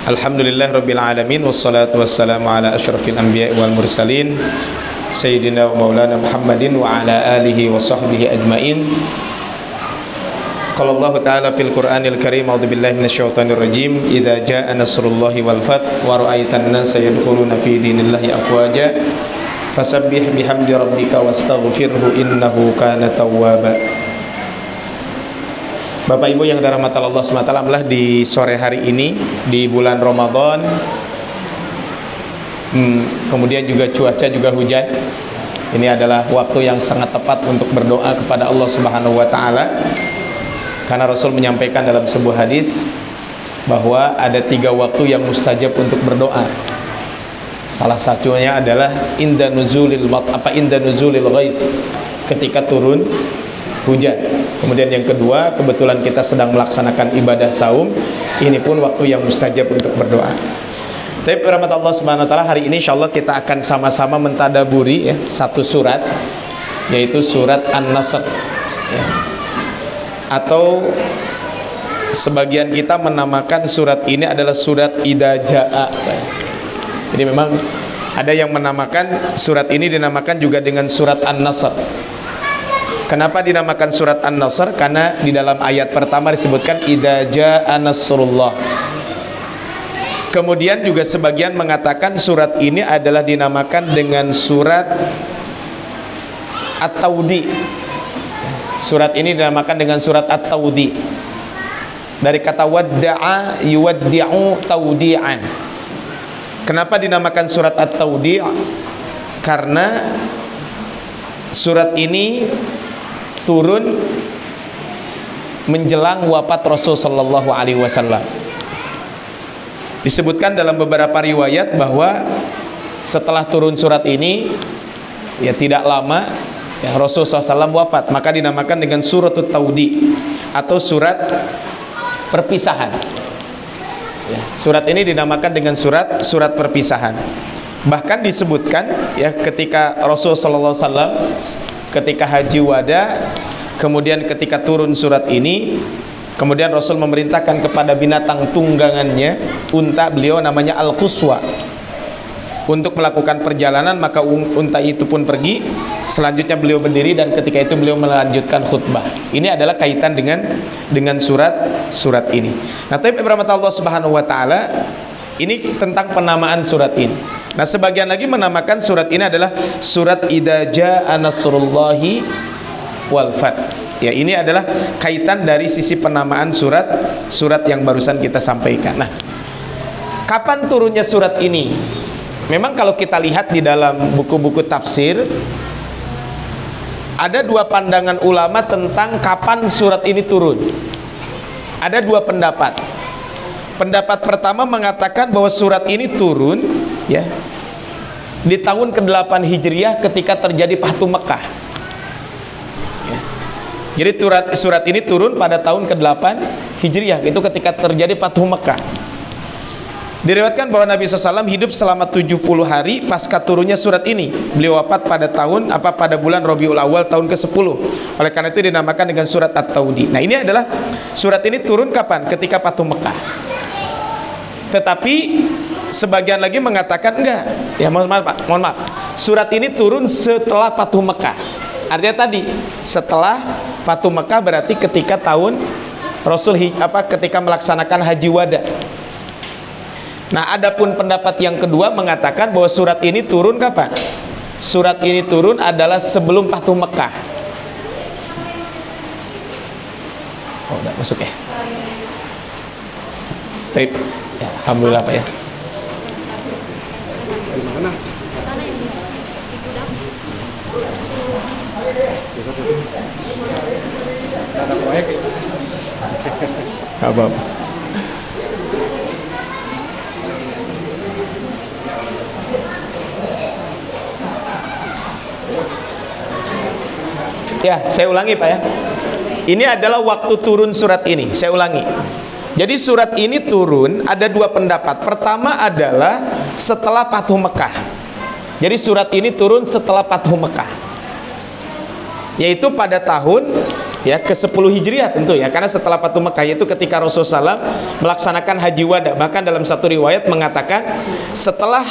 Alhamdulillah Rabbil Alamin. Wassalatu wassalamu ala ashrafil anbiya wal mursalin Sayyidina wa maulana Muhammadin wa ala alihi wa sahbihi ajmain. Qala Allah ta'ala fil Qur'anil Karim, a'udzu billahi minasyaitonir rajim, idza jaa nasrullahi wal fath wa ra'aitan nasa yadkhuluna fi dinillahi afwaja fasabbih bihamdi rabbika wastaghfirhu innahu kana tawwaba. Bapak Ibu yang dirahmati Allah SWT, alhamdulillah di sore hari ini di bulan Ramadan, kemudian juga cuaca juga hujan. Ini adalah waktu yang sangat tepat untuk berdoa kepada Allah Subhanahu wa taala. Karena Rasul menyampaikan dalam sebuah hadis bahwa ada 3 waktu yang mustajab untuk berdoa. Salah satunya adalah inda nuzulil ghaib, ketika turun hujan. Kemudian yang kedua, kebetulan kita sedang melaksanakan ibadah saum, ini pun waktu yang mustajab untuk berdoa. Tapi rahmat Allah Subhanahu wa taala, hari ini insyaallah kita akan sama-sama mentadaburi satu surat, yaitu surat An-Nasr ya. Atau sebagian kita menamakan surat ini adalah surat Idza Jaa. Jadi memang ada yang menamakan surat ini dinamakan juga dengan surat An-Nasr. Kenapa dinamakan surat An-Nasr? Karena di dalam ayat pertama disebutkan Idza jaa nasrullah. Kemudian juga sebagian mengatakan surat ini adalah dinamakan dengan surat At-Tawdi. Surat ini dinamakan dengan surat At-Tawdi. Dari kata wadda'a yuwaddi'u tawdi'an. Kenapa dinamakan surat At-Tawdi'? Karena surat ini turun menjelang wafat Rasul sallallahu alaihi wasallam. Disebutkan dalam beberapa riwayat bahwa setelah turun surat ini ya tidak lama ya Rasul SAW wafat, maka dinamakan dengan suratut Tawdi atau surat perpisahan ya, surat ini dinamakan dengan surat perpisahan. Bahkan disebutkan ya ketika Rasul sallallahu alaihi wasallam ketika haji wada, kemudian ketika turun surat ini, kemudian Rasul memerintahkan kepada binatang tunggangannya, unta beliau namanya Al-Quswa, untuk melakukan perjalanan. Maka unta itu pun pergi. Selanjutnya beliau berdiri dan ketika itu beliau melanjutkan khutbah. Ini adalah kaitan dengan surat ini. Nah, tapi rahmat Allah Subhanahu wa taala, ini tentang penamaan surat ini. Nah, sebagian lagi menamakan surat ini adalah surat Idza jaa nasrullahi wal fath. Ya, ini adalah kaitan dari sisi penamaan surat yang barusan kita sampaikan. Nah, kapan turunnya surat ini? Memang kalau kita lihat di dalam buku-buku tafsir, ada 2 pandangan ulama tentang kapan surat ini turun. Ada 2 pendapat. Pendapat pertama mengatakan bahwa surat ini turun ya di tahun ke-8 Hijriah ketika terjadi Fathu Mekah ya. Jadi surat ini turun pada tahun ke-8 Hijriah, itu ketika terjadi Fathu Mekah. Diriwayatkan bahwa Nabi SAW hidup selama 70 hari pasca turunnya surat ini. Beliau wafat pada bulan Rabiul Awal tahun ke-10. Oleh karena itu dinamakan dengan surat At-Tawdi. Nah, ini adalah surat ini turun kapan? Ketika Fathu Mekah. Tetapi sebagian lagi mengatakan enggak. Ya, mohon maaf. Surat ini turun setelah Fathu Mekah. Artinya tadi setelah Fathu Mekah berarti ketika tahun Rasul ketika melaksanakan haji wada. Nah, adapun pendapat yang kedua mengatakan bahwa surat ini turun kapan? Surat ini turun adalah sebelum Fathu Mekah. Oh, udah masuk ya. Baik. Ya, alhamdulillah Pak ya. Ada proyek. Apa? Ya, saya ulangi Pak ya. Ini adalah waktu turun surat ini. Saya ulangi. Jadi surat ini turun ada 2 pendapat. Pertama adalah setelah Fathu Mekah. Jadi surat ini turun setelah Fathu Mekah, yaitu pada tahun Ya, ke-10 Hijriah tentu ya, karena setelah Fatu Mekah itu ketika Rasulullah SAW melaksanakan haji wada. Bahkan dalam satu riwayat mengatakan setelah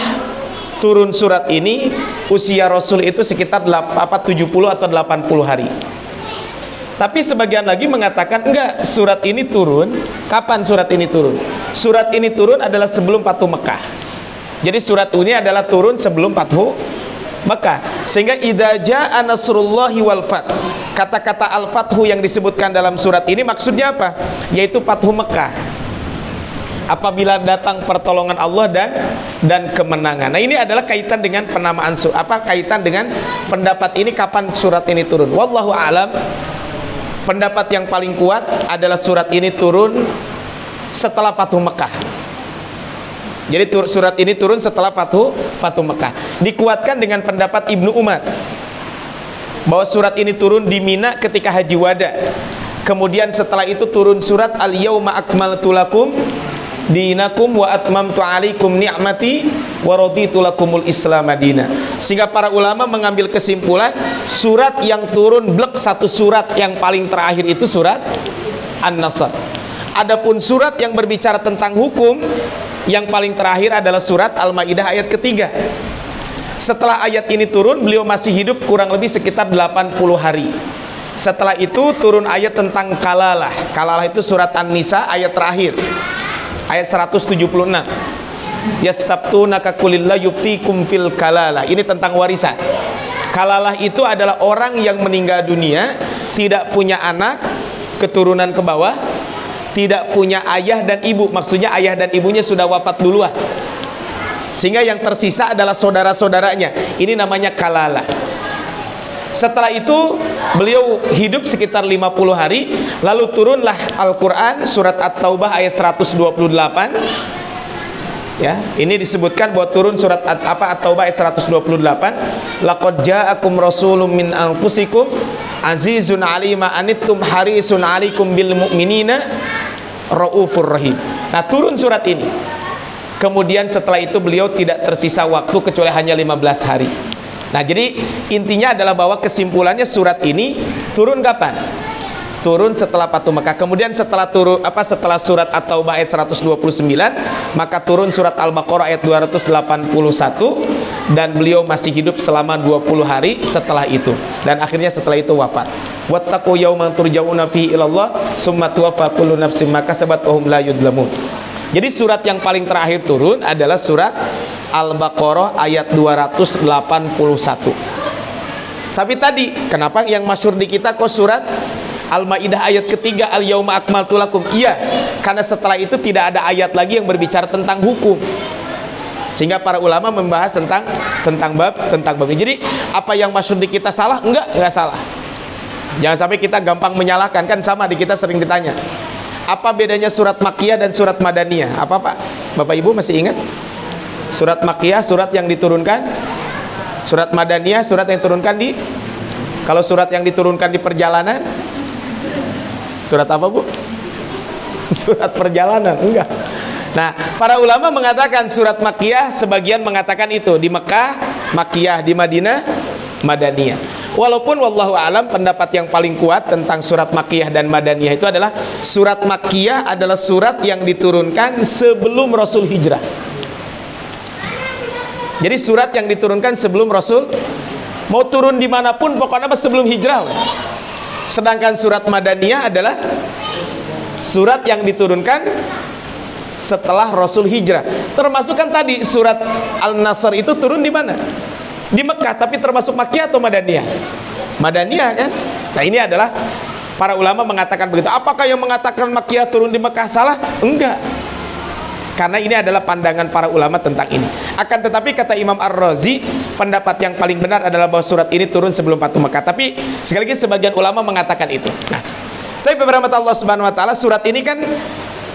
turun surat ini usia Rasul itu sekitar 70 atau 80 hari. Tapi sebagian lagi mengatakan enggak, surat ini turun. Kapan surat ini turun? Surat ini turun adalah sebelum Fatu Mekah. Jadi surat ini adalah turun sebelum Fatu Mekah. Sehingga idza jaa nasrullahi wal fath. Kata-kata al-fathu yang disebutkan dalam surat ini maksudnya apa? Yaitu Fathu Mekah. Apabila datang pertolongan Allah dan kemenangan. Nah, ini adalah kaitan dengan penamaan kaitan dengan pendapat ini kapan surat ini turun. Wallahu a'lam. Pendapat yang paling kuat adalah surat ini turun setelah Fathu Mekah. Jadi surat ini turun setelah Fathu Mekah. Dikuatkan dengan pendapat Ibnu Umar bahwa surat ini turun di Mina ketika haji wada. Kemudian setelah itu turun surat Al-Yauma akmaltu lakum dinakum wa atmamtu alaikum ni'mati wa raditu lakumul Islam madina. Sehingga para ulama mengambil kesimpulan surat yang turun blek satu surat yang paling terakhir itu surat An-Nasr. Adapun surat yang berbicara tentang hukum yang paling terakhir adalah surat Al-Maidah ayat ketiga. Setelah ayat ini turun, beliau masih hidup kurang lebih sekitar 80 hari. Setelah itu turun ayat tentang kalalah. Kalalah itu surat An-Nisa ayat terakhir, ayat 176. Yastabtunaka qulillah yuftikum fil kalalah. Ini tentang warisan. Kalalah itu adalah orang yang meninggal dunia, tidak punya anak keturunan ke bawah, tidak punya ayah dan ibu. Maksudnya ayah dan ibunya sudah wafat duluan, sehingga yang tersisa adalah saudara-saudaranya. Ini namanya kalalah. Setelah itu beliau hidup sekitar 50 hari. Lalu turunlah Al-Quran surat At-Taubah ayat 128. Ya, ini disebutkan bahwa turun surat At-Taubah ayat 128. Laqad ja'akum rasulun min anfusikum azizun 'alaihi ma anittum harisun 'alaikum bil mu'minina raufur rahim. Nah, turun surat ini. Kemudian setelah itu beliau tidak tersisa waktu kecuali hanya 15 hari. Nah, jadi intinya adalah bahwa kesimpulannya surat ini turun kapan? Turun setelah Fatu Mekah. Kemudian setelah setelah surat At-Taubah ayat 129, maka turun surat Al-Baqarah ayat 281 dan beliau masih hidup selama 20 hari setelah itu. Dan akhirnya setelah itu wafat. Wattaqu yauman turja'una fihi ilallah summa tuwaffa kullu nafsin ma kasabat wa hum la yudlamun. Jadi surat yang paling terakhir turun adalah surat Al-Baqarah ayat 281. Tapi tadi kenapa yang masyhur di kita kok surat Al-Maidah ayat ketiga Al-Yauma akmaltu lakum? Iya, karena setelah itu tidak ada ayat lagi yang berbicara tentang hukum. Sehingga para ulama membahas tentang bab ini. Jadi apa yang masyhur di kita salah? Enggak salah. Jangan sampai kita gampang menyalahkan, kan sama di kita sering ditanya. Apa bedanya surat Makkiyah dan surat Madaniyah? Apa Pak? Bapak Ibu masih ingat? Surat Makkiyah surat yang diturunkan, surat Madaniyah surat yang diturunkan di, kalau surat yang diturunkan di perjalanan, surat apa Bu? Surat perjalanan? Enggak. Nah, para ulama mengatakan surat Makkiyah, sebagian mengatakan itu di Mekah Makkiyah, di Madinah Madaniyah. Walaupun wallahu alam pendapat yang paling kuat tentang surat Makkiyah dan Madaniyah itu adalah surat Makkiyah adalah surat yang diturunkan sebelum Rasul hijrah. Jadi surat yang diturunkan sebelum Rasul, mau turun dimanapun pokoknya sebelum hijrah. Sedangkan surat Madaniyah adalah surat yang diturunkan setelah Rasul hijrah. Termasuk kan tadi surat Al-Nasr itu turun di mana? Di Mekah, tapi termasuk Makkiyah atau Madaniyah? Madaniyah kan? Nah, ini adalah para ulama mengatakan begitu. Apakah yang mengatakan Makkiyah turun di Mekah salah? Enggak. Karena ini adalah pandangan para ulama tentang ini. Akan tetapi kata Imam Ar-Razi, pendapat yang paling benar adalah bahwa surat ini turun sebelum Fatu Mekah. Tapi sekali lagi sebagian ulama mengatakan itu. Nah, tapi beberapa Allah Subhanahu wa taala, surat ini kan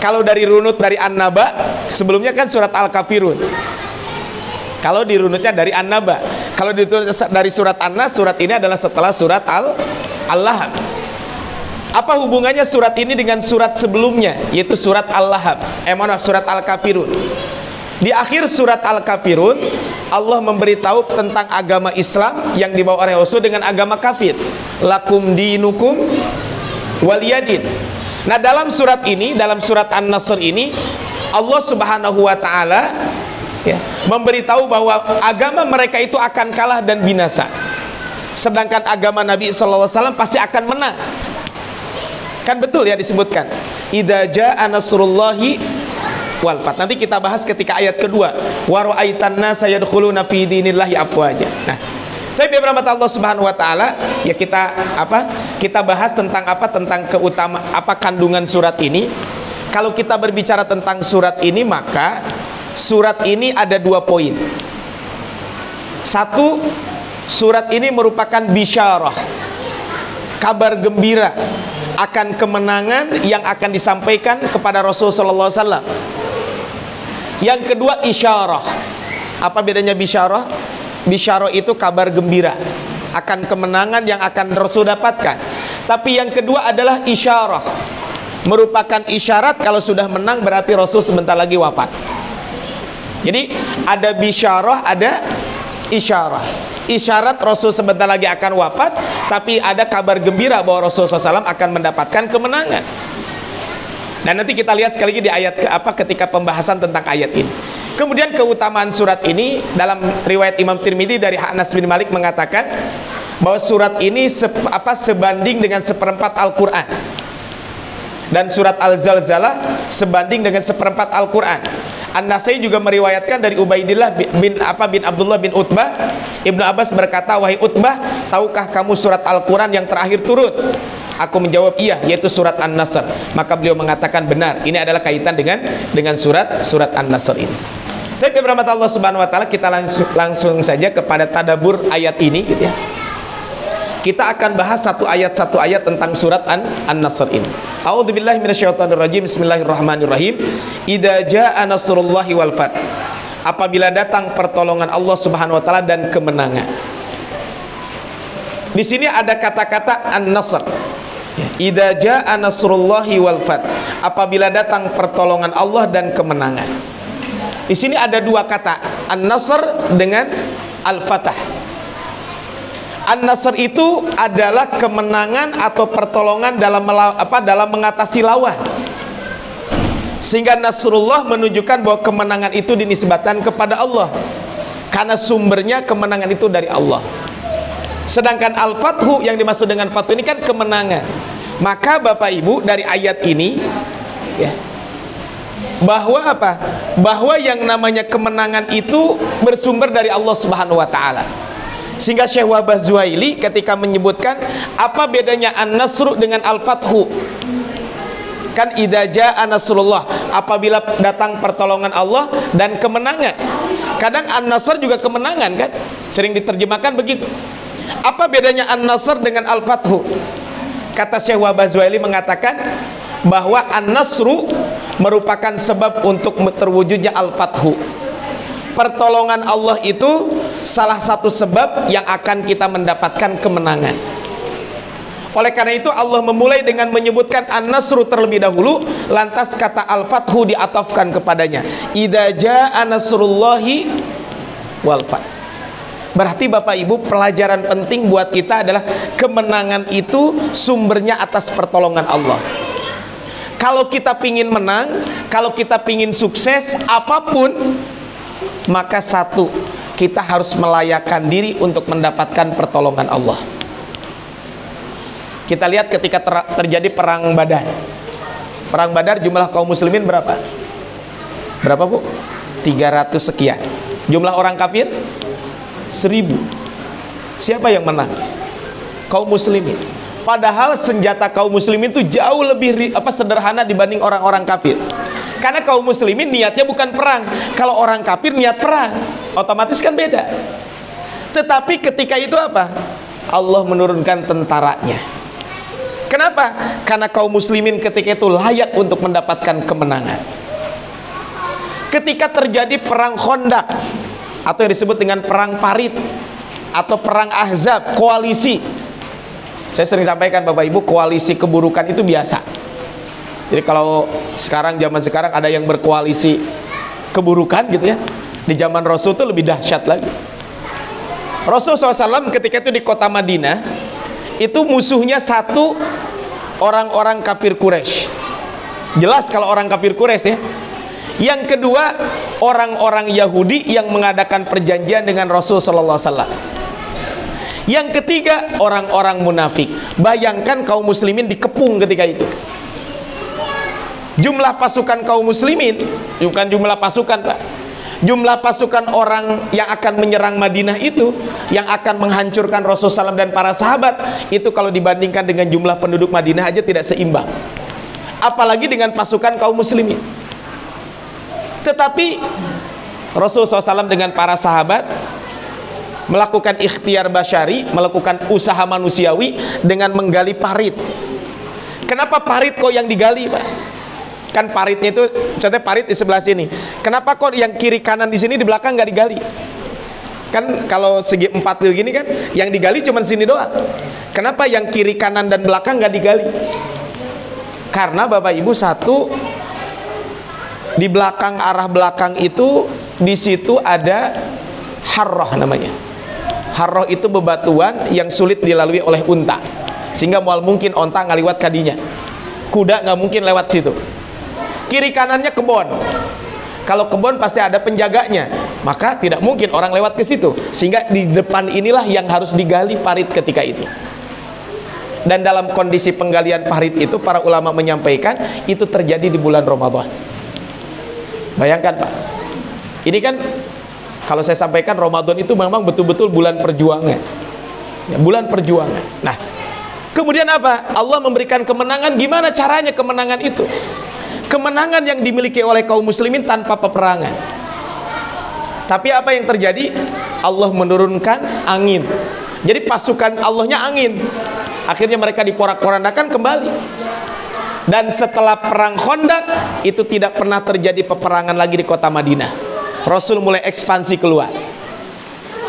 kalau dari runut dari An-Naba, sebelumnya kan surat Al-Kafirun. Kalau dirunutnya dari An-Naba, kalau dari surat An-Nas, surat ini adalah setelah surat Al-Lahab. Apa hubungannya surat ini dengan surat sebelumnya, yaitu surat Al-Lahab? Surat Al-Kafirun. Di akhir surat Al-Kafirun, Allah memberitahu tentang agama Islam yang dibawa oleh Rasul dengan agama kafir. Lakum dinukum waliyadin. Nah, dalam surat ini, dalam surat An-Nasr ini, Allah Subhanahu wa taala ya, memberitahu bahwa agama mereka itu akan kalah dan binasa. Sedangkan agama Nabi SAW pasti akan menang. Kan betul ya disebutkan. Idza jaa nasrullahi wal fath. Nanti kita bahas ketika ayat kedua. Wa ra'aitan nasa yadkhuluna fi dinillahi afwaja. Nah, tapi beberapa Allah Subhanahu wa taala ya kita kita bahas tentang tentang keutamaan kandungan surat ini. Kalau kita berbicara tentang surat ini, maka surat ini ada 2 poin. Satu, surat ini merupakan bisyarah, kabar gembira akan kemenangan yang akan disampaikan kepada Rasulullah SAW. Yang kedua, isyarah. Apa bedanya bisyarah? Bisyarah itu kabar gembira akan kemenangan yang akan Rasul dapatkan. Tapi yang kedua adalah isyarah, merupakan isyarat kalau sudah menang berarti Rasul sebentar lagi wafat. Jadi ada bisyarah, ada isyarah. Isyarat Rasul sebentar lagi akan wafat, tapi ada kabar gembira bahwa Rasul SAW akan mendapatkan kemenangan. Dan nanti kita lihat sekali lagi di ayat ketika pembahasan tentang ayat ini. Kemudian keutamaan surat ini dalam riwayat Imam Tirmidzi dari Anas bin Malik mengatakan bahwa surat ini sebanding dengan 1/4 Al-Qur'an. Dan surat Al-Zalzalah sebanding dengan 1/4 Al-Qur'an. An-Nasai juga meriwayatkan dari Ubaidillah bin Abdullah bin Utbah, Ibnu Abbas berkata, "Wahai Utbah, tahukah kamu surat Al-Qur'an yang terakhir turun?" Aku menjawab, "Iya, yaitu surat An-Nasr." Maka beliau mengatakan, "Benar, ini adalah kaitan dengan surat An-Nasr ini." Tapi berhormat Allah Subhanahu wa taala, kita langsung saja kepada tadabbur ayat ini gitu ya. Kita akan bahas satu ayat tentang surat An-Nasr ini. A'udzubillahi minasyaitonirrajim. Bismillahirrahmanirrahim. Idza jaa nasrullahi wal fath. Apabila datang pertolongan Allah Subhanahu wa taala dan kemenangan. Di sini ada kata-kata An-Nasr. Idza jaa nasrullahi wal fath. Apabila datang pertolongan Allah dan kemenangan. Di sini ada 2 kata, An-Nasr dengan Al-Fatah. An-Nasr itu adalah kemenangan atau pertolongan dalam mengatasi lawan. Sehingga Nasrullah menunjukkan bahwa kemenangan itu dinisbatkan kepada Allah. Karena sumbernya kemenangan itu dari Allah. Sedangkan Al-Fathu yang dimaksud dengan Fathu ini kan kemenangan. Maka Bapak Ibu dari ayat ini ya, bahwa yang namanya kemenangan itu bersumber dari Allah Subhanahu wa taala. Sehingga Syekh Wahbah Zuhaili ketika menyebutkan apa bedanya An-Nasru dengan Al-Fathu, kan idza jaa nasrullah, apabila datang pertolongan Allah dan kemenangan. Kadang An-Nasr juga kemenangan kan, sering diterjemahkan begitu. Apa bedanya An-Nasr dengan Al-Fathu? Kata Syekh Wahbah Zuhaili mengatakan bahwa An-Nasru merupakan sebab untuk terwujudnya Al-Fathu. Pertolongan Allah itu salah satu sebab yang akan kita mendapatkan kemenangan. Oleh karena itu Allah memulai dengan menyebutkan An-Nasru terlebih dahulu, lantas kata Al-Fathu diatafkan kepadanya. Idza jaa nasrullahi wal fath. Berarti Bapak Ibu, pelajaran penting buat kita adalah kemenangan itu sumbernya atas pertolongan Allah. Kalau kita pingin menang, kalau kita pingin sukses apapun, maka satu, kita harus melayakkan diri untuk mendapatkan pertolongan Allah. Kita lihat ketika terjadi perang Badar. Perang Badar jumlah kaum muslimin berapa? Berapa Bu? 300 sekian. Jumlah orang kafir 1000. Siapa yang menang? Kaum muslimin. Padahal senjata kaum muslimin itu jauh lebih sederhana dibanding orang-orang kafir. Karena kaum muslimin niatnya bukan perang. Kalau orang kafir niat perang, otomatis kan beda. Tetapi ketika itu apa? Allah menurunkan tentaranya. Kenapa? Karena kaum muslimin ketika itu layak untuk mendapatkan kemenangan. Ketika terjadi perang Khandaq atau yang disebut dengan perang Parit atau perang Ahzab, koalisi. Saya sering sampaikan Bapak Ibu, koalisi keburukan itu biasa. Jadi kalau zaman sekarang ada yang berkoalisi keburukan gitu ya, di zaman Rasul itu lebih dahsyat lagi. Rasul SAW ketika itu di kota Madinah, itu musuhnya satu orang-orang kafir Quraisy. Jelas kalau orang kafir Quraisy ya. Yang kedua, orang-orang Yahudi yang mengadakan perjanjian dengan Rasul sallallahu alaihi wasallam. Yang ketiga, orang-orang munafik. Bayangkan kaum muslimin dikepung ketika itu. Jumlah pasukan kaum muslimin, bukan jumlah pasukan, Pak. Jumlah pasukan orang yang akan menyerang Madinah itu, yang akan menghancurkan Rasulullah SAW dan para sahabat, itu kalau dibandingkan dengan jumlah penduduk Madinah aja tidak seimbang. Apalagi dengan pasukan kaum muslimin. Tetapi Rasulullah SAW dengan para sahabat melakukan ikhtiar basyari, melakukan usaha manusiawi dengan menggali parit. Kenapa parit kok yang digali, Pak? Kan paritnya itu, contohnya parit di sebelah sini. Kenapa kok yang kiri kanan di sini, di belakang nggak digali? Kan kalau segi 4 begini kan, yang digali cuma sini doang. Kenapa yang kiri kanan dan belakang nggak digali? Karena Bapak Ibu, satu, di belakang, arah belakang itu, di situ ada harroh namanya. Harroh itu bebatuan yang sulit dilalui oleh unta, sehingga mual mungkin onta nggak lewat kadinya, kuda nggak mungkin lewat situ. Kiri kanannya kebun. Kalau kebun pasti ada penjaganya, maka tidak mungkin orang lewat ke situ. Sehingga di depan inilah yang harus digali parit ketika itu. Dan dalam kondisi penggalian parit itu, para ulama menyampaikan itu terjadi di bulan Ramadan. Bayangkan, Pak. Ini kan kalau saya sampaikan, Ramadan itu memang betul-betul bulan perjuangan. Ya, bulan perjuangan. Nah, kemudian apa? Allah memberikan kemenangan. Gimana caranya kemenangan itu? Kemenangan yang dimiliki oleh kaum muslimin tanpa peperangan. Tapi apa yang terjadi? Allah menurunkan angin. Jadi pasukan Allahnya angin. Akhirnya mereka diporak-porandakan kembali. Dan setelah perang Khandaq, itu tidak pernah terjadi peperangan lagi di kota Madinah. Rasul mulai ekspansi keluar.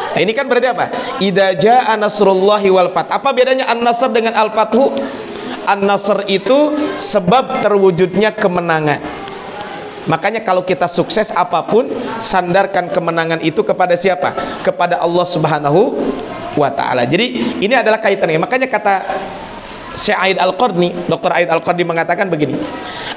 Nah, ini kan berarti apa? Idza jaa nasrullahi wal fath. Apa bedanya an-nasr dengan al-fathu? An-nasr itu sebab terwujudnya kemenangan. Makanya kalau kita sukses apapun, sandarkan kemenangan itu kepada siapa? Kepada Allah Subhanahu wa ta'ala. Jadi ini adalah kaitannya. Makanya kata Syekh Aid Al-Qarni, Dr. Aid Al-Qarni mengatakan begini: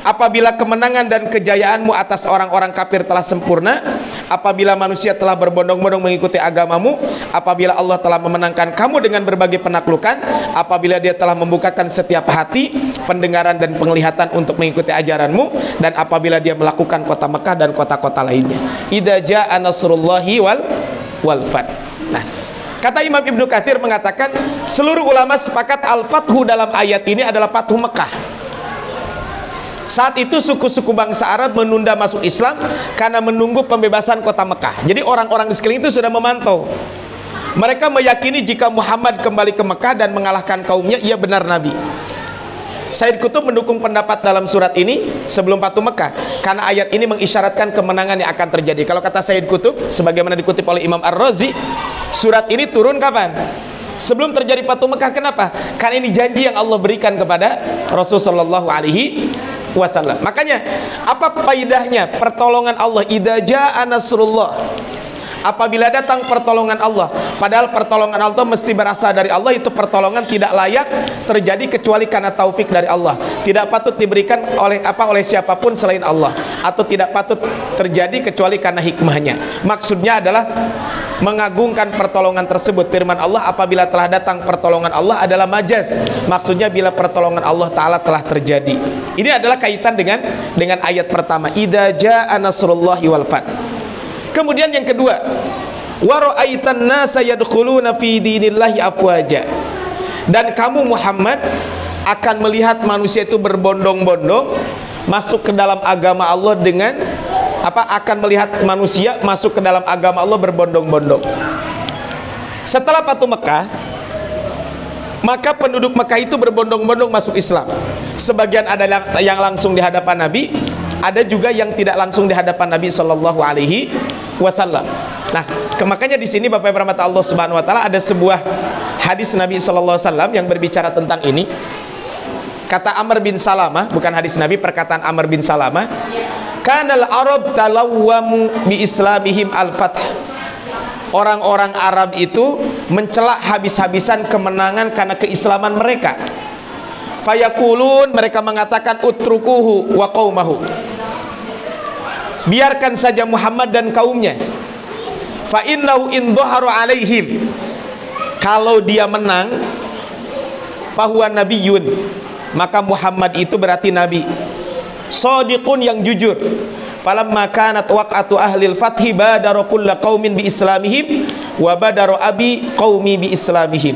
apabila kemenangan dan kejayaanmu atas orang-orang kafir telah sempurna, apabila manusia telah berbondong-bondong mengikuti agamamu, apabila Allah telah memenangkan kamu dengan berbagai penaklukan, apabila dia telah membukakan setiap hati, pendengaran dan penglihatan untuk mengikuti ajaranmu, dan apabila dia melakukan kota Mekah dan kota-kota lainnya. Idza jaa nasrullahi wal fath. Nah, kata Imam Ibnu Katsir mengatakan, seluruh ulama sepakat al-fathu dalam ayat ini adalah Fathu Mekah. Saat itu suku-suku bangsa Arab menunda masuk Islam karena menunggu pembebasan kota Mekah. Jadi orang-orang di sekeliling itu sudah memantau. Mereka meyakini jika Muhammad kembali ke Mekah dan mengalahkan kaumnya, ia benar Nabi. Said Qutb mendukung pendapat dalam surat ini sebelum Fathu Mekah, karena ayat ini mengisyaratkan kemenangan yang akan terjadi. Kalau kata Said Qutb, sebagaimana dikutip oleh Imam Ar-Razi, surat ini turun kapan? Sebelum terjadi Fathu Mekah. Kenapa? Karena ini janji yang Allah berikan kepada Rasulullah SAW. Makanya apa faedahnya pertolongan Allah? Idza jaa nasrullah, apabila datang pertolongan Allah. Padahal pertolongan Allah mesti berasal dari Allah. Itu pertolongan tidak layak terjadi kecuali karena taufik dari Allah. Tidak patut diberikan oleh siapapun selain Allah, atau tidak patut terjadi kecuali karena hikmahnya. Maksudnya adalah mengagungkan pertolongan tersebut. Firman Allah, apabila telah datang pertolongan Allah, adalah majaz. Maksudnya bila pertolongan Allah Ta'ala telah terjadi. Ini adalah kaitan dengan ayat pertama, idza jaa nasrullahi wal fath. Kemudian yang kedua, wa ra'aitan nasa yadkhuluna fi dinillahi afwaja. Dan kamu Muhammad akan melihat manusia itu berbondong-bondong masuk ke dalam agama Allah dengan akan melihat manusia masuk ke dalam agama Allah berbondong-bondong. Setelah Fathu Mekah, maka penduduk Mekah itu berbondong-bondong masuk Islam. Sebagian ada yang langsung di hadapan Nabi, ada juga yang tidak langsung di hadapan Nabi Shallallahu Alaihi Wasallam. Nah, makanya di sini Bapak Ibu rahmat Allah Subhanahu Wa Taala ada sebuah hadis Nabi Shallallahu Alaihi Wasallam yang berbicara tentang ini. Kata Amr bin Salamah, bukan hadis Nabi, perkataan Amr bin Salamah, kanal Arab talawwamu bi islamihim al-fath. Orang-orang Arab itu mencelak habis-habisan kemenangan karena keislaman mereka. Fayaqulun, mereka mengatakan utrukuhu wa qaumahu, biarkan saja Muhammad dan kaumnya. Fa innahu in dhaharu alaihim, kalau dia menang, fahuwa nabiyyun, maka Muhammad itu berarti nabi. Shadiqun, yang jujur. Falamma kanat waq'atu ahlil fathi badara kullu qaumin bi islamihim wa badara abi qaumi bi islamihim.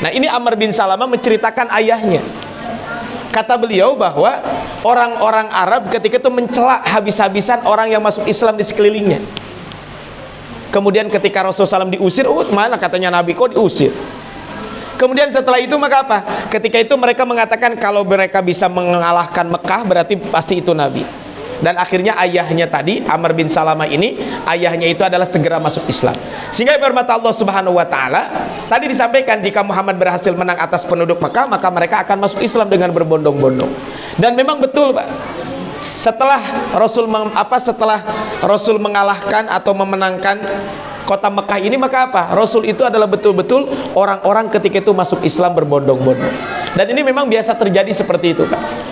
Nah, ini Amr bin Salamah menceritakan ayahnya. Kata beliau bahwa orang-orang Arab ketika itu mencela habis-habisan orang yang masuk Islam di sekelilingnya. Kemudian ketika Rasulullah SAW diusir, mana katanya Nabi kok diusir? Kemudian setelah itu maka apa? Ketika itu mereka mengatakan kalau mereka bisa mengalahkan Mekah berarti pasti itu Nabi. Dan akhirnya ayahnya tadi, Amr bin Salamah ini, ayahnya itu adalah segera masuk Islam. Sehingga bermata Allah Subhanahu wa Ta'ala, tadi disampaikan jika Muhammad berhasil menang atas penduduk Mekah, maka mereka akan masuk Islam dengan berbondong-bondong. Dan memang betul, Pak. Setelah Rasul mengalahkan atau memenangkan kota Mekah ini, maka apa? Rasul itu adalah betul-betul orang-orang ketika itu masuk Islam berbondong-bondong. Dan ini memang biasa terjadi seperti itu, Pak.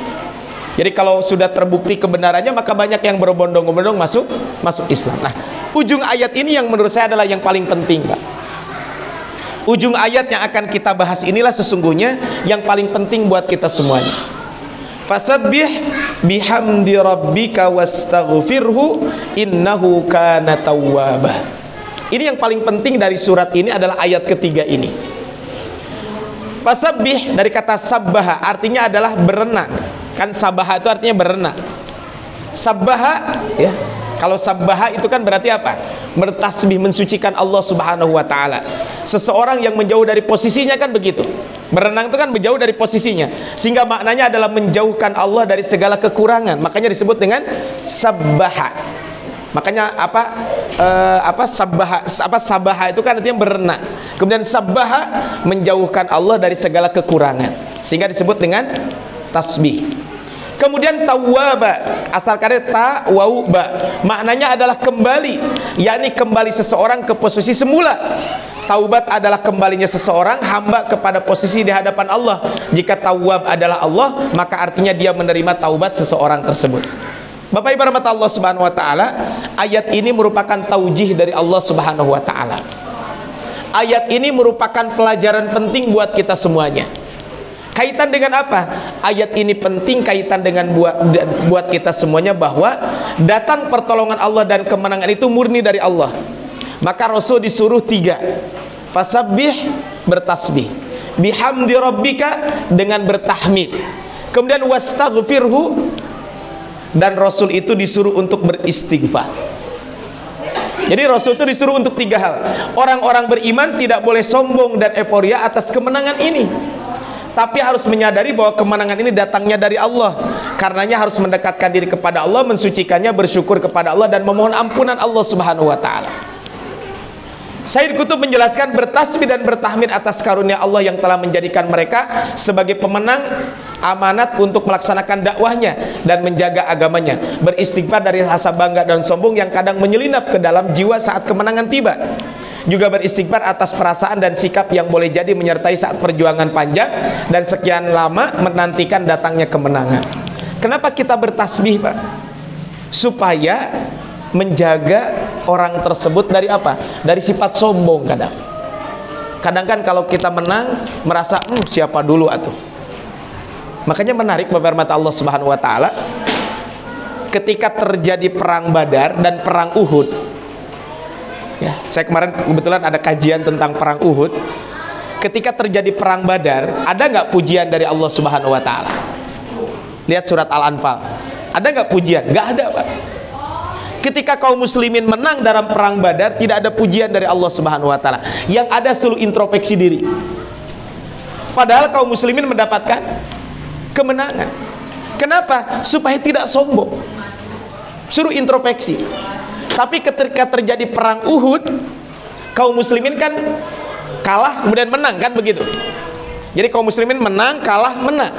Jadi kalau sudah terbukti kebenarannya, maka banyak yang berbondong-bondong masuk Islam. Nah, ujung ayat ini yang menurut saya adalah yang paling penting, Pak. Ujung ayat yang akan kita bahas inilah sesungguhnya yang paling penting buat kita semuanya. Fasabbih bihamdi rabbika wastaghfirhu innahu kana tawwaba. Ini yang paling penting dari surat ini adalah ayat ketiga ini. Fasabbih dari kata sabbaha, artinya adalah berenang. Kan sabaha itu artinya berenang. Sabbaha, ya. Kalau sabbaha itu kan berarti apa? Bertasbih, mensucikan Allah Subhanahu wa Ta'ala. Seseorang yang menjauh dari posisinya kan begitu. Berenang itu kan menjauh dari posisinya, sehingga maknanya adalah menjauhkan Allah dari segala kekurangan. Makanya disebut dengan sabbaha. Makanya sabaha itu kan artinya berenang. Kemudian sabbaha, menjauhkan Allah dari segala kekurangan, sehingga disebut dengan tasbih. Kemudian tawwaba, asal kata ta wau ba, maknanya adalah kembali, yakni kembali seseorang ke posisi semula. Taubat adalah kembalinya seseorang hamba kepada posisi di hadapan Allah. Jika tawwab adalah Allah, maka artinya dia menerima taubat seseorang tersebut. Bapak Ibu rahmat Allah Subhanahu wa Ta'ala, ayat ini merupakan taujih dari Allah Subhanahu wa Ta'ala. Ayat ini merupakan pelajaran penting buat kita semuanya. Kaitan dengan apa? Ayat ini penting kaitan dengan buat kita semuanya, bahwa datang pertolongan Allah dan kemenangan itu murni dari Allah. Maka Rasul disuruh 3. Fasabbih, bertasbih. Bihamdi rabbika, dengan bertahmid. Kemudian wastaghfirhu, dan Rasul itu disuruh untuk beristighfar. Jadi Rasul itu disuruh untuk 3 hal. Orang-orang beriman tidak boleh sombong dan euforia atas kemenangan ini, tapi harus menyadari bahwa kemenangan ini datangnya dari Allah. Karenanya harus mendekatkan diri kepada Allah, mensucikannya, bersyukur kepada Allah, dan memohon ampunan Allah Subhanahu wa Ta'ala. Sayyid Qutb menjelaskan bertasbih dan bertahmid atas karunia Allah yang telah menjadikan mereka sebagai pemenang amanat untuk melaksanakan dakwahnya dan menjaga agamanya. Beristighfar dari rasa bangga dan sombong yang kadang menyelinap ke dalam jiwa saat kemenangan tiba. Juga beristighfar atas perasaan dan sikap yang boleh jadi menyertai saat perjuangan panjang dan sekian lama menantikan datangnya kemenangan. Kenapa kita bertasbih, Pak? Supaya menjaga orang tersebut dari apa? Dari sifat sombong. Kadang kan kalau kita menang merasa siapa dulu atuh. Makanya menarik Bapak mata Allah Subhanahu wa Ta'ala, ketika terjadi perang Badar dan perang Uhud. Ya, saya kemarin kebetulan ada kajian tentang perang Uhud. Ketika terjadi perang Badar, ada nggak pujian dari Allah Subhanahu wa Ta'ala? Lihat surat Al-Anfal. Ada nggak pujian? Nggak ada, Pak. Ketika kaum muslimin menang dalam perang Badar, tidak ada pujian dari Allah Subhanahu wa Ta'ala. Yang ada seluruh introspeksi diri. Padahal kaum muslimin mendapatkan kemenangan. Kenapa? Supaya tidak sombong. Suruh introspeksi. Tapi ketika terjadi perang Uhud, kaum muslimin kan kalah kemudian menang, kan begitu. Jadi kaum muslimin menang, kalah, menang.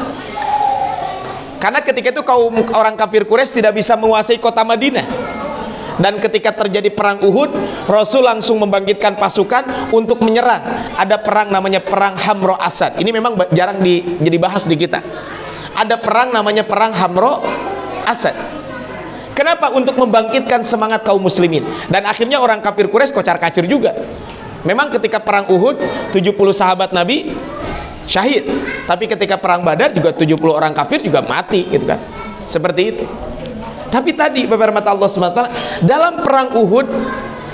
Karena ketika itu kaum orang kafir Quraisy tidak bisa menguasai kota Madinah. Dan ketika terjadi perang Uhud, Rasul langsung membangkitkan pasukan untuk menyerang. Ada perang namanya perang Hamro Asad. Ini memang jarang jadi bahas di kita. Ada perang namanya perang Hamro Asad. Kenapa? Untuk membangkitkan semangat kaum muslimin. Dan akhirnya orang kafir Quraisy kocar-kacir juga. Memang ketika perang Uhud 70 sahabat Nabi syahid, tapi ketika perang Badar juga 70 orang kafir juga mati, gitu kan. Seperti itu. Tapi tadi beberapa mata Allah SWT, dalam perang Uhud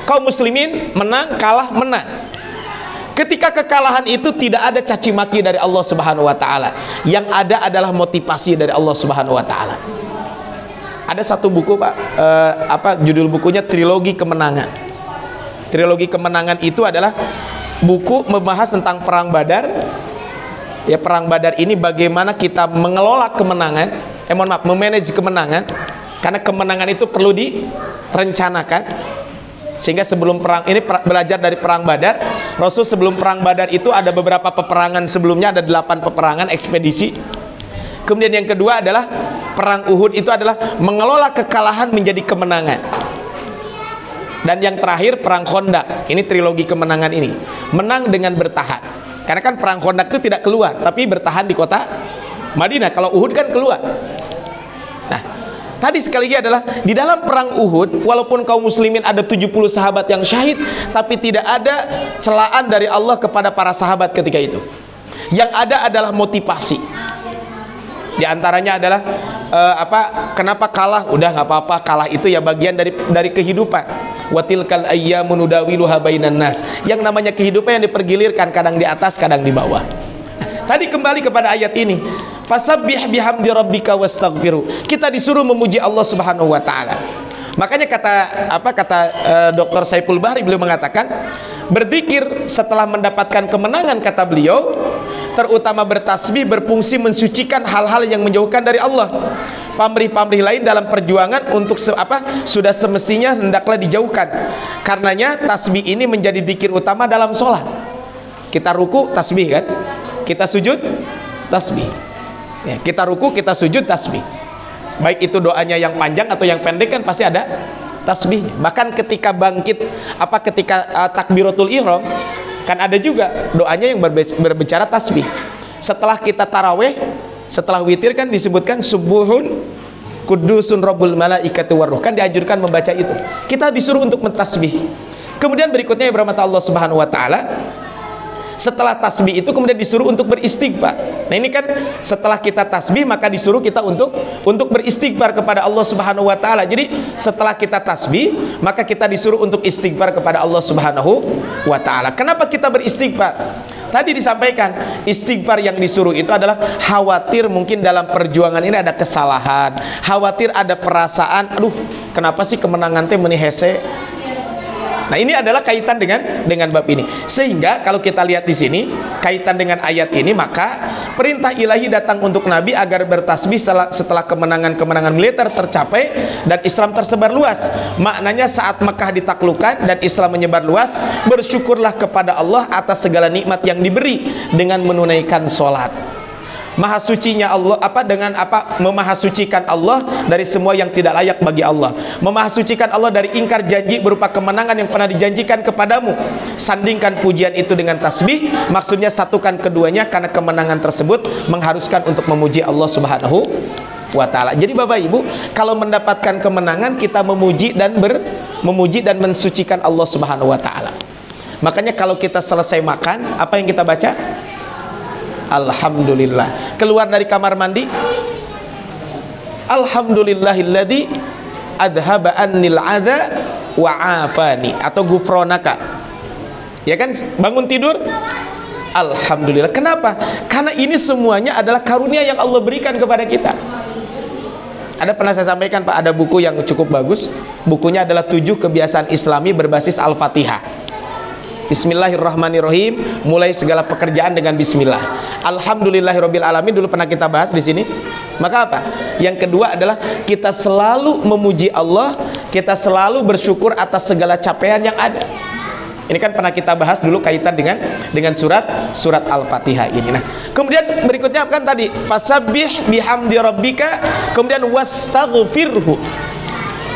kaum muslimin menang, kalah, menang. Ketika kekalahan itu tidak ada caci maki dari Allah Subhanahu wa taala. Yang ada adalah motivasi dari Allah Subhanahu wa taala. Ada satu buku, Pak, judul bukunya Trilogi Kemenangan. Trilogi Kemenangan itu adalah buku membahas tentang perang Badar. Ya, perang Badar ini bagaimana kita mengelola kemenangan, memanage kemenangan. Karena kemenangan itu perlu direncanakan. Sehingga sebelum perang ini belajar dari perang Badar. Rasul sebelum perang Badar itu ada beberapa peperangan sebelumnya, ada 8 peperangan ekspedisi. Kemudian yang kedua adalah perang Uhud, itu adalah mengelola kekalahan menjadi kemenangan. Dan yang terakhir perang Khandaq. Ini trilogi kemenangan ini. Menang dengan bertahan. Karena kan perang Khandaq itu tidak keluar, tapi bertahan di kota Madinah. Kalau Uhud kan keluar. Nah, tadi sekali lagi adalah di dalam perang Uhud, walaupun kaum muslimin ada 70 sahabat yang syahid, tapi tidak ada celaan dari Allah kepada para sahabat ketika itu. Yang ada adalah motivasi. Di antaranya adalah kenapa kalah? Udah nggak apa-apa, kalah itu ya bagian dari kehidupan. Watilkal ayyamu nudawiluha bainan nas. Yang namanya kehidupan yang dipergilirkan, kadang di atas, kadang di bawah. Tadi kembali kepada ayat ini. Fasabbih bihamdi rabbika wastaghfiru. Kita disuruh memuji Allah Subhanahu wa taala. Makanya kata Dr. Saiful Bahri, beliau mengatakan, berzikir setelah mendapatkan kemenangan, kata beliau, terutama bertasbih, berfungsi mensucikan hal-hal yang menjauhkan dari Allah. Pamrih-pamrih lain dalam perjuangan untuk sudah semestinya hendaklah dijauhkan. Karenanya tasbih ini menjadi zikir utama dalam sholat. Kita ruku, tasbih kan? Kita sujud, tasbih. Ya, kita ruku, kita sujud, tasbih. Baik itu doanya yang panjang atau yang pendek kan pasti ada tasbih. Bahkan ketika bangkit, ketika takbiratul ihram, kan ada juga doanya yang berbicara tasbih. Setelah kita taraweh, setelah witir kan disebutkan subuhun kudusun rabbul malaikati warruh, kan dianjurkan membaca itu. Kita disuruh untuk mentasbih. Kemudian berikutnya ya berahmat Allah Subhanahu wa taala, setelah tasbih itu kemudian disuruh untuk beristighfar. Nah ini kan setelah kita tasbih maka disuruh kita untuk beristighfar kepada Allah Subhanahu wa taala. Jadi setelah kita tasbih maka kita disuruh untuk istighfar kepada Allah Subhanahu wa taala. Kenapa kita beristighfar? Tadi disampaikan istighfar yang disuruh itu adalah khawatir mungkin dalam perjuangan ini ada kesalahan, khawatir ada perasaan, aduh kenapa sih kemenangan teh meuni hese. Nah ini adalah kaitan dengan bab ini. Sehingga kalau kita lihat di sini kaitan dengan ayat ini, maka perintah ilahi datang untuk Nabi agar bertasbih setelah kemenangan-kemenangan militer tercapai dan Islam tersebar luas. Maknanya saat Mekah ditaklukkan dan Islam menyebar luas, bersyukurlah kepada Allah atas segala nikmat yang diberi dengan menunaikan sholat. Maha sucinya Allah dengan memahasucikan Allah dari semua yang tidak layak bagi Allah, memahasucikan Allah dari ingkar janji berupa kemenangan yang pernah dijanjikan kepadamu. Sandingkan pujian itu dengan tasbih, maksudnya satukan keduanya karena kemenangan tersebut mengharuskan untuk memuji Allah Subhanahu wa taala. Jadi Bapak Ibu, kalau mendapatkan kemenangan kita memuji dan mensucikan Allah Subhanahu wa taala. Makanya kalau kita selesai makan, apa yang kita baca? Alhamdulillah. Keluar dari kamar mandi, alhamdulillahilladzi adhaba annil adza wa afani, atau gufronaka. Ya kan, bangun tidur, alhamdulillah. Kenapa? Karena ini semuanya adalah karunia yang Allah berikan kepada kita. Ada pernah saya sampaikan Pak, ada buku yang cukup bagus. Bukunya adalah 7 kebiasaan Islami berbasis Al-Fatihah. Bismillahirrahmanirrahim, mulai segala pekerjaan dengan bismillah. Alhamdulillahirabbil alamin dulu pernah kita bahas di sini. Maka apa? Yang kedua adalah kita selalu memuji Allah, kita selalu bersyukur atas segala capaian yang ada. Ini kan pernah kita bahas dulu kaitan dengan surat Al-Fatihah ini. Nah, kemudian berikutnya kan tadi fasabbih bihamdi rabbika, kemudian wastaghfirhu.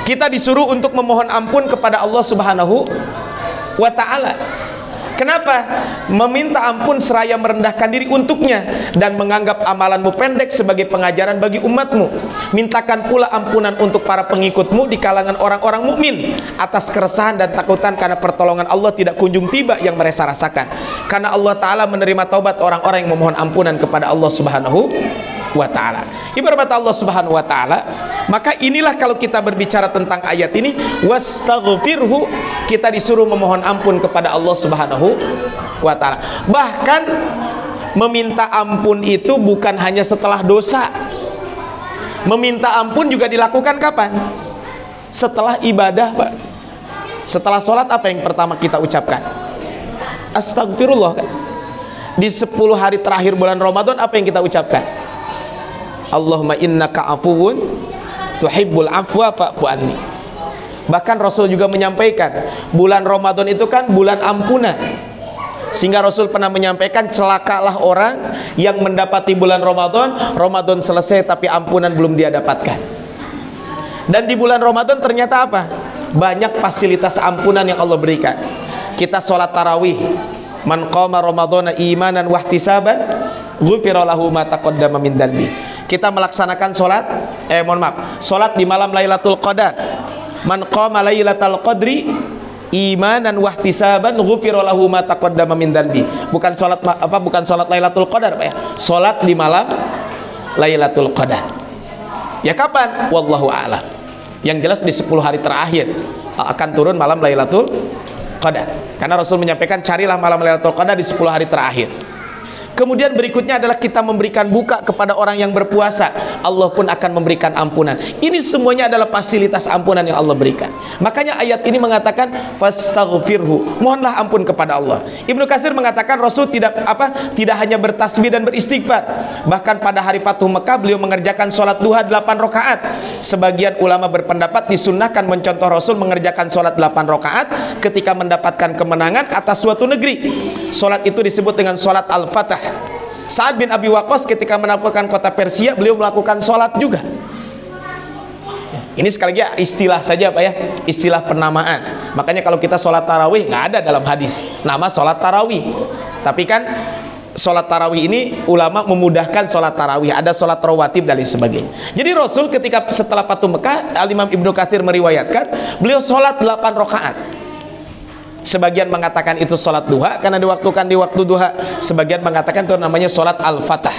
Kita disuruh untuk memohon ampun kepada Allah Subhanahu wa ta'ala. Kenapa? Meminta ampun seraya merendahkan diri untuknya dan menganggap amalanmu pendek sebagai pengajaran bagi umatmu. Mintakan pula ampunan untuk para pengikutmu di kalangan orang-orang mukmin atas keresahan dan takutan karena pertolongan Allah tidak kunjung tiba yang mereka rasakan. Karena Allah Ta'ala menerima taubat orang-orang yang memohon ampunan kepada Allah Subhanahu wa ta'ala. Ibarat kata Allah Subhanahu wa ta'ala, maka inilah kalau kita berbicara tentang ayat ini, wastaghfirhu, kita disuruh memohon ampun kepada Allah Subhanahu wa ta'ala. Bahkan meminta ampun itu bukan hanya setelah dosa. Meminta ampun juga dilakukan kapan? Setelah ibadah, Pak. Setelah sholat apa yang pertama kita ucapkan? Astagfirullah, kan? Di 10 hari terakhir bulan Ramadan apa yang kita ucapkan? Allahumma innaka afuwun tuhibbul afwa fa'fu anni. Bahkan Rasul juga menyampaikan, bulan Ramadan itu kan bulan ampunan. Sehingga Rasul pernah menyampaikan, celakalah orang yang mendapati bulan Ramadan, Ramadan selesai tapi ampunan belum dia dapatkan. Dan di bulan Ramadan ternyata apa? Banyak fasilitas ampunan yang Allah berikan. Kita sholat tarawih, man qama ramadhana imanan wahtisaban ghufira lahu ma taqaddama min dhanbi. Kita melaksanakan sholat di malam Lailatul Qadar. Man qama Lailatul Qadri imanan wahtisaban ghufira lahu ma taqaddama min dhanbi. Bukan sholat Lailatul Qadar, Pak ya. Sholat di malam Lailatul Qadar. Ya kapan? Wallahu a'lam. Yang jelas di 10 hari terakhir akan turun malam Lailatul Qadar. Karena Rasul menyampaikan, carilah malam Lailatul Qadar di 10 hari terakhir. Kemudian berikutnya adalah kita memberikan buka kepada orang yang berpuasa, Allah pun akan memberikan ampunan. Ini semuanya adalah fasilitas ampunan yang Allah berikan. Makanya ayat ini mengatakan fastaghfirhu, mohonlah ampun kepada Allah. Ibnu Katsir mengatakan Rasul tidak hanya bertasbih dan beristighfar, bahkan pada hari Fathu Mekah beliau mengerjakan sholat duha 8 rakaat. Sebagian ulama berpendapat disunnahkan mencontoh Rasul mengerjakan sholat 8 rakaat ketika mendapatkan kemenangan atas suatu negeri. Sholat itu disebut dengan sholat Al-Fatah. Sa'ad bin Abi Waqqas ketika menaklukkan kota Persia, beliau melakukan sholat juga. Ini sekali lagi istilah saja, Pak ya, istilah penamaan. Makanya kalau kita sholat tarawih nggak ada dalam hadis nama sholat tarawih. Tapi kan sholat tarawih ini ulama memudahkan sholat tarawih, ada sholat rawatib dan lain sebagainya. Jadi Rasul ketika setelah Fathu Mekah, Al-Imam Ibnu Katsir meriwayatkan beliau sholat 8 rakaat. Sebagian mengatakan itu sholat duha karena diwaktukan di waktu duha. Sebagian mengatakan itu namanya sholat Al-Fatah.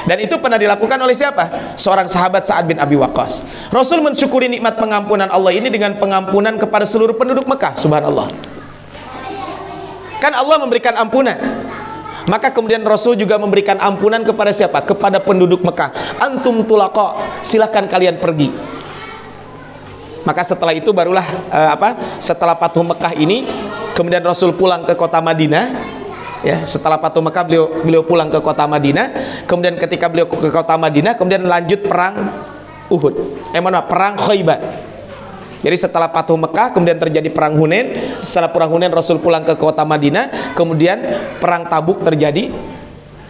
Dan itu pernah dilakukan oleh siapa? Seorang sahabat, Sa'ad bin Abi Waqqas. Rasul mensyukuri nikmat pengampunan Allah ini dengan pengampunan kepada seluruh penduduk Mekah. Subhanallah. Kan Allah memberikan ampunan. Maka kemudian Rasul juga memberikan ampunan kepada siapa? Kepada penduduk Mekah. Antum tulaqa, silahkan kalian pergi. Maka setelah itu barulah setelah Fathu Mekah ini kemudian Rasul pulang ke kota Madinah. Ya, setelah Fathu Mekah beliau pulang ke kota Madinah. Kemudian ketika beliau ke kota Madinah, kemudian lanjut perang Uhud. Perang Khaybar. Jadi setelah Fathu Mekah kemudian terjadi perang Hunain. Setelah perang Hunain Rasul pulang ke kota Madinah. Kemudian perang Tabuk terjadi.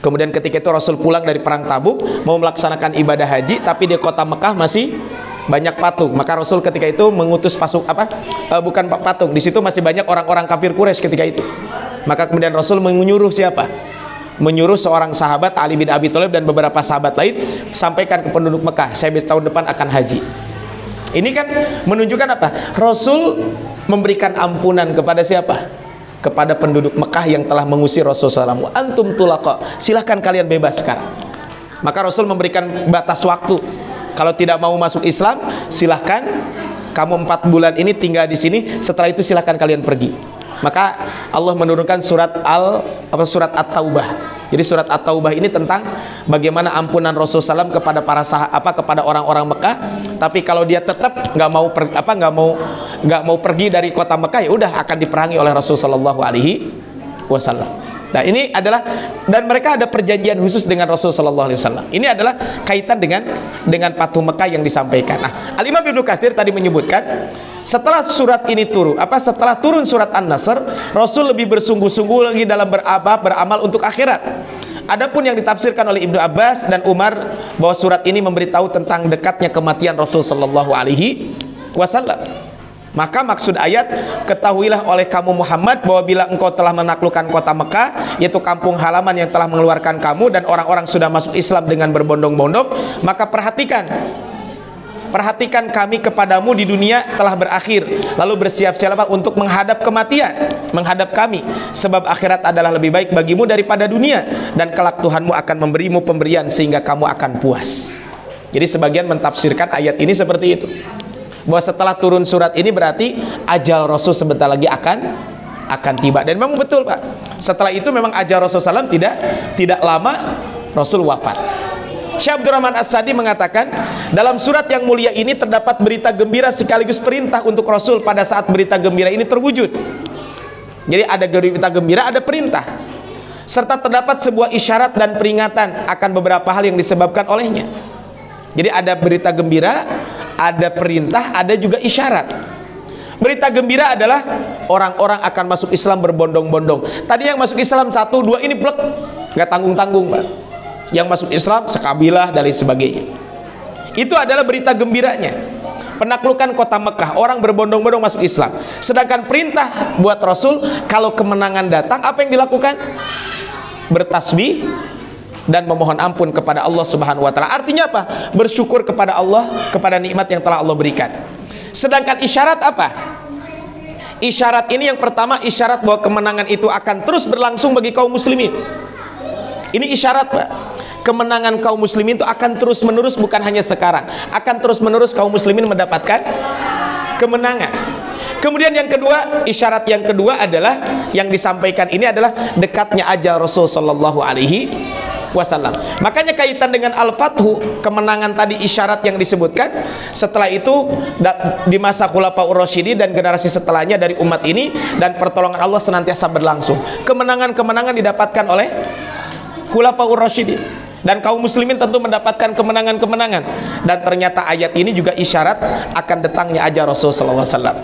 Kemudian ketika itu Rasul pulang dari perang Tabuk mau melaksanakan ibadah haji, tapi di kota Mekah masih banyak patung. Maka Rasul ketika itu mengutus bukan patung, di situ masih banyak orang-orang kafir Quraisy ketika itu. Maka kemudian Rasul menyuruh siapa? Menyuruh seorang sahabat, Ali bin Abi Thalib dan beberapa sahabat lain, sampaikan ke penduduk Mekah, saya tahun depan akan haji. Ini kan menunjukkan apa? Rasul memberikan ampunan kepada siapa? Kepada penduduk Mekah yang telah mengusir Rasulullah SAW. Antum tulaqa, silahkan kalian bebas sekarang. Maka Rasul memberikan batas waktu. Kalau tidak mau masuk Islam, silahkan kamu 4 bulan ini tinggal di sini. Setelah itu silahkan kalian pergi. Maka Allah menurunkan surat At-Taubah. Jadi surat At-Taubah ini tentang bagaimana ampunan Rasulullah SAW kepada kepada orang-orang Mekah. Tapi kalau dia tetap nggak mau pergi dari kota Mekah, ya udah akan diperangi oleh Rasulullah SAW. Nah ini adalah, dan mereka ada perjanjian khusus dengan Rasulullah SAW. Ini adalah kaitan dengan Fathu Mekah yang disampaikan. Nah, Al-Imam Ibnu Katsir tadi menyebutkan setelah surat ini setelah turun surat An-Nasr, Rasul lebih bersungguh-sungguh lagi dalam beramal untuk akhirat. Adapun yang ditafsirkan oleh Ibnu Abbas dan Umar bahwa surat ini memberitahu tentang dekatnya kematian Rasul sallallahu alaihi wasallam. Maka maksud ayat, ketahuilah oleh kamu Muhammad bahwa bila engkau telah menaklukkan kota Mekah, yaitu kampung halaman yang telah mengeluarkan kamu, dan orang-orang sudah masuk Islam dengan berbondong-bondong, maka perhatikan kami kepadamu di dunia telah berakhir, lalu bersiap-siaplah untuk menghadap kematian, menghadap kami, sebab akhirat adalah lebih baik bagimu daripada dunia, dan kelak Tuhanmu akan memberimu pemberian sehingga kamu akan puas. Jadi sebagian mentafsirkan ayat ini seperti itu, bahwa setelah turun surat ini berarti ajal Rasul sebentar lagi akan tiba. Dan memang betul Pak, setelah itu memang ajal Rasul SAW tidak lama Rasul wafat. Syekh Abdurrahman As-Sadi mengatakan, dalam surat yang mulia ini terdapat berita gembira sekaligus perintah untuk Rasul pada saat berita gembira ini terwujud. Jadi ada berita gembira, ada perintah, serta terdapat sebuah isyarat dan peringatan akan beberapa hal yang disebabkan olehnya. Jadi ada berita gembira, ada perintah, ada juga isyarat. Berita gembira adalah orang-orang akan masuk Islam berbondong-bondong. Tadi yang masuk Islam 1, 2 ini blek, nggak tanggung-tanggung Pak. Yang masuk Islam sekabilah dan lain sebagainya. Itu adalah berita gembiranya, penaklukan kota Mekah, orang berbondong-bondong masuk Islam. Sedangkan perintah buat Rasul, kalau kemenangan datang, apa yang dilakukan? Bertasbih dan memohon ampun kepada Allah Subhanahu wa taala. Artinya apa? Bersyukur kepada Allah, kepada nikmat yang telah Allah berikan. Sedangkan isyarat apa? Isyarat ini yang pertama, isyarat bahwa kemenangan itu akan terus berlangsung bagi kaum muslimin. Ini isyarat Pak, kemenangan kaum muslimin itu akan terus menerus, bukan hanya sekarang, akan terus menerus kaum muslimin mendapatkan kemenangan. Kemudian yang kedua, isyarat yang kedua adalah yang disampaikan ini adalah dekatnya ajal Rasul sallallahu alaihi wasallam. Makanya kaitan dengan Al-Fathu, kemenangan tadi, isyarat yang disebutkan. Setelah itu di masa Khulafaur Rasyidin dan generasi setelahnya dari umat ini, dan pertolongan Allah senantiasa berlangsung. Kemenangan-kemenangan didapatkan oleh Khulafaur Rasyidin, dan kaum muslimin tentu mendapatkan kemenangan-kemenangan. Dan ternyata ayat ini juga isyarat akan datangnya ajal Rasul sallallahu alaihi wasallam.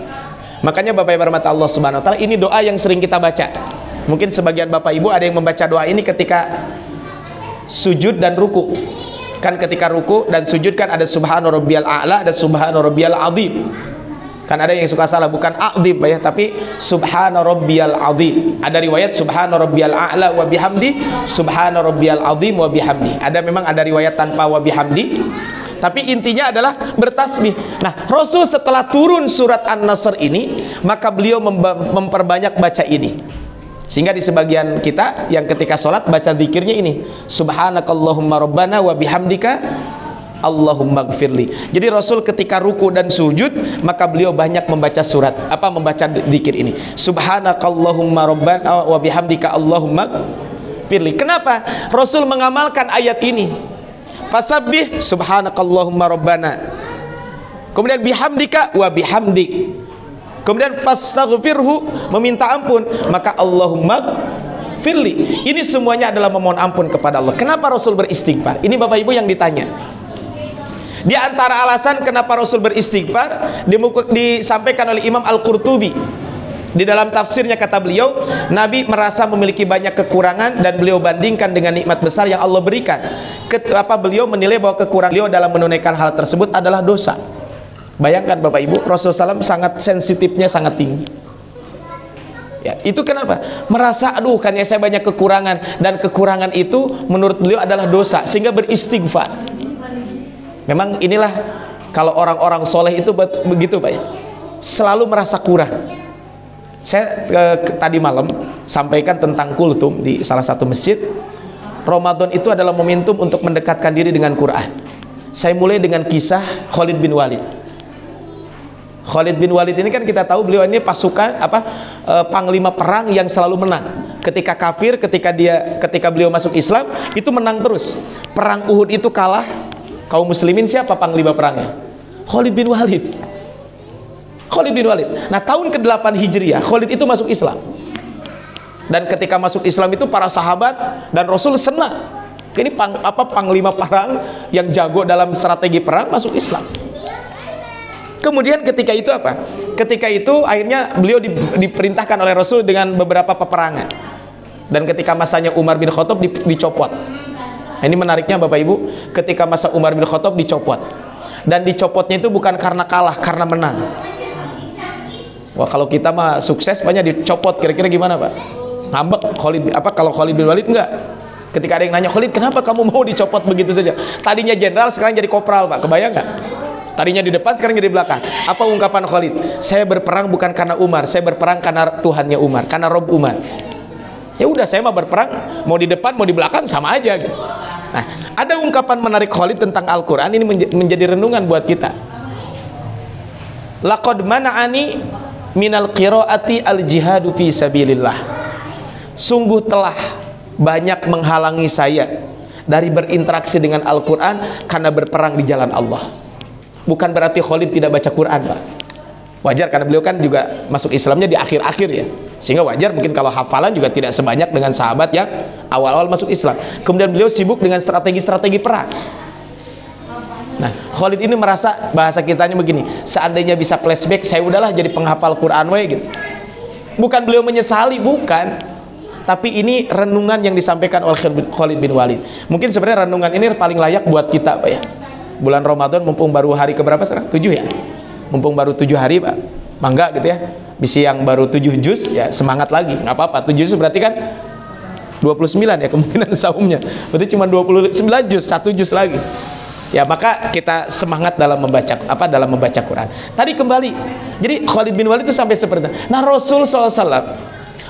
Makanya Bapak Ibu rahmat Allah Subhanahu wa taala, ini doa yang sering kita baca. Mungkin sebagian Bapak Ibu ada yang membaca doa ini ketika sujud dan ruku. Kan ketika ruku dan sujud kan ada subhana rabbiyal a'la, ada subhana rabbiyal azim. Kan ada yang suka salah, bukan a'zim ya, tapi subhana rabbiyal azim. Ada riwayat subhana rabbiyal a'la wa bihamdi, subhana rabbiyal azim wa bihamdi. Ada memang ada riwayat tanpa wa bihamdi, tapi intinya adalah bertasbih. Nah, Rasul setelah turun surat An-Nasr ini, maka beliau memperbanyak baca ini. Sehingga di sebagian kita yang ketika sholat baca zikirnya ini, subhanakallahumma rabbana wa bihamdika Allahumma gfirli. Jadi Rasul ketika ruku dan sujud, maka beliau banyak membaca membaca zikir ini, subhanakallahumma rabbana wa bihamdika Allahumma gfirli. Kenapa Rasul mengamalkan ayat ini? Fasabbih subhanakallahumma rabbana, kemudian bihamdika wa bihamdik, kemudian fastaghfirhu, meminta ampun, maka Allahumma firli. Ini semuanya adalah memohon ampun kepada Allah. Kenapa Rasul beristighfar? Ini Bapak Ibu yang ditanya. Di antara alasan kenapa Rasul beristighfar disampaikan oleh Imam Al-Qurtubi. Di dalam tafsirnya kata beliau, Nabi merasa memiliki banyak kekurangan dan beliau bandingkan dengan nikmat besar yang Allah berikan. Beliau menilai bahwa kekurangan beliau dalam menunaikan hal tersebut adalah dosa. Bayangkan Bapak Ibu, Rasulullah SAW sangat sensitifnya sangat tinggi. Ya, itu kenapa? Merasa aduh kan ya saya banyak kekurangan, dan kekurangan itu menurut beliau adalah dosa, sehingga beristighfar. Memang inilah kalau orang-orang soleh itu begitu Pak ya, selalu merasa kurang. Saya tadi malam sampaikan tentang kultum di salah satu masjid. Ramadan itu adalah momentum untuk mendekatkan diri dengan Quran. Saya mulai dengan kisah Khalid bin Walid. Khalid bin Walid ini kan kita tahu beliau ini pasukan panglima perang yang selalu menang. Ketika kafir, ketika beliau masuk Islam itu menang terus. Perang Uhud itu kalah, kaum muslimin siapa panglima perangnya? Khalid bin Walid. Khalid bin Walid. Nah, tahun ke-8 Hijriah Khalid itu masuk Islam. Dan ketika masuk Islam itu para sahabat dan Rasul senang. Ini panglima perang yang jago dalam strategi perang masuk Islam. Kemudian ketika itu Ketika itu akhirnya beliau diperintahkan oleh Rasul dengan beberapa peperangan. Dan ketika masanya Umar bin Khattab dicopot. Ini menariknya Bapak Ibu, ketika masa Umar bin Khattab dicopot. Dan dicopotnya itu bukan karena kalah, karena menang. Wah, kalau kita mah sukses banyak dicopot, kira-kira gimana Pak? Ngambek Khalid, apa kalau Khalid bin Walid enggak? Ketika ada yang nanya, Khalid kenapa kamu mau dicopot begitu saja? Tadinya jenderal, sekarang jadi kopral Pak, kebayang nggak? Tadinya di depan, sekarang jadi di belakang. Apa ungkapan Khalid? Saya berperang bukan karena Umar, saya berperang karena Tuhannya Umar, karena Rob Umar. Ya udah, saya mah berperang, mau di depan mau di belakang sama aja gitu. Nah, ada ungkapan menarik Khalid tentang Al-Quran, ini menjadi renungan buat kita. Laqad mana'ani minal qiraati al-jihadu fi sabilillah. Sungguh telah banyak menghalangi saya dari berinteraksi dengan Al-Quran karena berperang di jalan Allah. Bukan berarti Khalid tidak baca Quran Pak. Wajar karena beliau kan juga masuk Islamnya di akhir-akhir ya, sehingga wajar mungkin kalau hafalan juga tidak sebanyak dengan sahabat yang awal-awal masuk Islam. Kemudian beliau sibuk dengan strategi-strategi perang. Nah, Khalid ini merasa, bahasa kitanya begini, seandainya bisa flashback, saya udahlah jadi penghafal Quran gitu. Bukan beliau menyesali, bukan, tapi ini renungan yang disampaikan oleh Khalid bin Walid. Mungkin sebenarnya renungan ini paling layak buat kita Pak ya. Bulan Ramadan mumpung baru hari keberapa sekarang? 7 ya? Mumpung baru 7 hari Pak, bangga gitu ya. Bisa yang baru 7 juz ya semangat lagi, nggak apa-apa. 7 juz berarti kan 29 ya kemungkinan saumnya. Berarti cuma 29 juz, 1 juz lagi. Ya maka kita semangat dalam membaca Quran. Tadi kembali, jadi Khalid bin Walid itu sampai seperti itu. Nah, Rasul SAW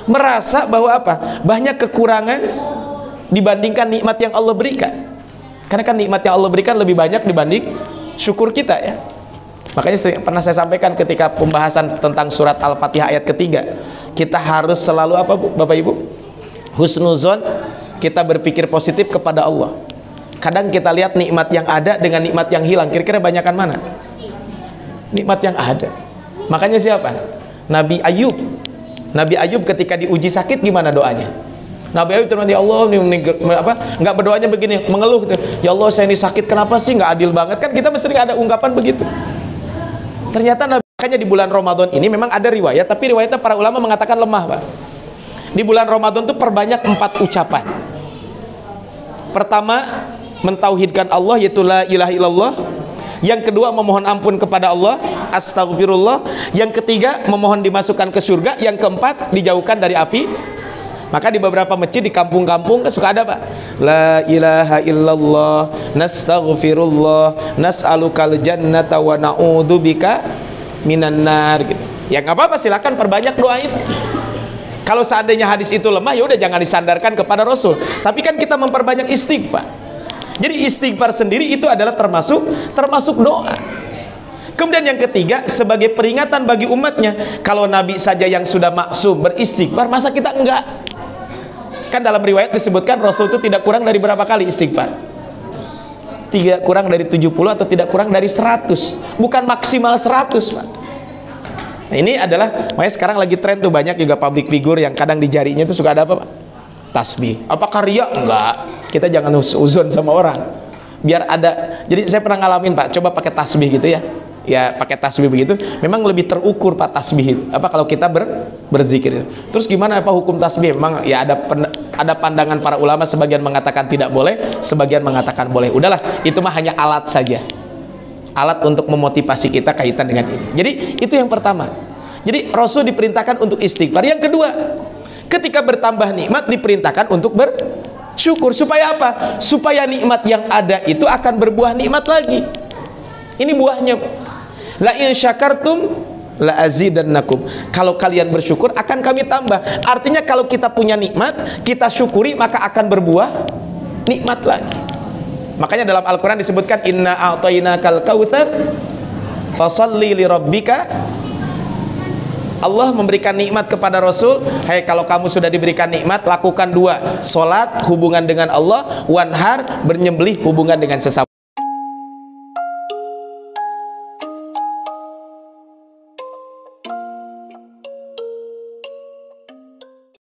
merasa bahwa apa? Banyak kekurangan dibandingkan nikmat yang Allah berikan. Karena kan nikmat yang Allah berikan lebih banyak dibanding syukur kita ya. Makanya pernah saya sampaikan ketika pembahasan tentang surat Al-Fatihah ayat ketiga, kita harus selalu apa Bapak Ibu? Husnuzon, kita berpikir positif kepada Allah. Kadang kita lihat nikmat yang ada dengan nikmat yang hilang, kira-kira banyakan mana? Nikmat yang ada. Makanya siapa? Nabi Ayub. Nabi Ayub ketika diuji sakit gimana doanya? Nabi Ayub terus ya Allah nggak berdoanya begini, mengeluh gitu. Ya Allah saya ini sakit, kenapa sih, nggak adil banget kan? Kita mesti ada ungkapan begitu. Ternyata makanya di bulan Ramadan ini memang ada riwayat, tapi riwayatnya para ulama mengatakan lemah Pak. Di bulan Ramadan itu perbanyak 4 ucapan. Pertama, mentauhidkan Allah, yaitu la ilaha illallah. Yang kedua, memohon ampun kepada Allah, astagfirullah. Yang ketiga, memohon dimasukkan ke surga. Yang keempat, dijauhkan dari api. Maka di beberapa masjid di kampung-kampung suka ada Pak, la ilaha illallah, nastaghfirullah, nas'alukal jannata wa na'udzubika minan nar gitu. Ya nggak apa-apa, silakan perbanyak doa itu. Kalau seandainya hadis itu lemah, ya udah jangan disandarkan kepada Rasul. Tapi kan kita memperbanyak istighfar. Jadi istighfar sendiri itu adalah termasuk doa. Kemudian yang ketiga, sebagai peringatan bagi umatnya, kalau Nabi saja yang sudah maksum beristighfar, masa kita enggak? Kan dalam riwayat disebutkan Rasul itu tidak kurang dari berapa kali istighfar? Tidak kurang dari 70 atau tidak kurang dari 100. Bukan maksimal 100 Pak. Nah ini adalah, makanya sekarang lagi tren tuh, banyak juga public figure yang kadang di jarinya itu suka ada apa Pak? Tasbih. Apa karya? Enggak. Kita jangan uzon sama orang. Biar ada, jadi saya pernah ngalamin Pak, coba pakai tasbih gitu ya. Ya pakai tasbih begitu, memang lebih terukur Pak tasbih. Apa kalau kita berzikir. Terus gimana apa hukum tasbih? Memang ya ada pandangan para ulama, sebagian mengatakan tidak boleh, sebagian mengatakan boleh. Udahlah, itu mah hanya alat saja. Alat untuk memotivasi kita kaitan dengan ini. Jadi itu yang pertama. Jadi Rasul diperintahkan untuk istighfar. Yang kedua, ketika bertambah nikmat diperintahkan untuk bersyukur. Supaya apa? Supaya nikmat yang ada itu akan berbuah nikmat lagi. Ini buahnya. La in syakartum la azidannakum. Kalau kalian bersyukur akan kami tambah. Artinya kalau kita punya nikmat, kita syukuri, maka akan berbuah nikmat lagi. Makanya dalam Al-Quran disebutkan inna a'tainakal kautsar fasalli li rabbika. Allah memberikan nikmat kepada Rasul. Hai, kalau kamu sudah diberikan nikmat, lakukan 2: salat hubungan dengan Allah, wanhar bernyembelih hubungan dengan sesama.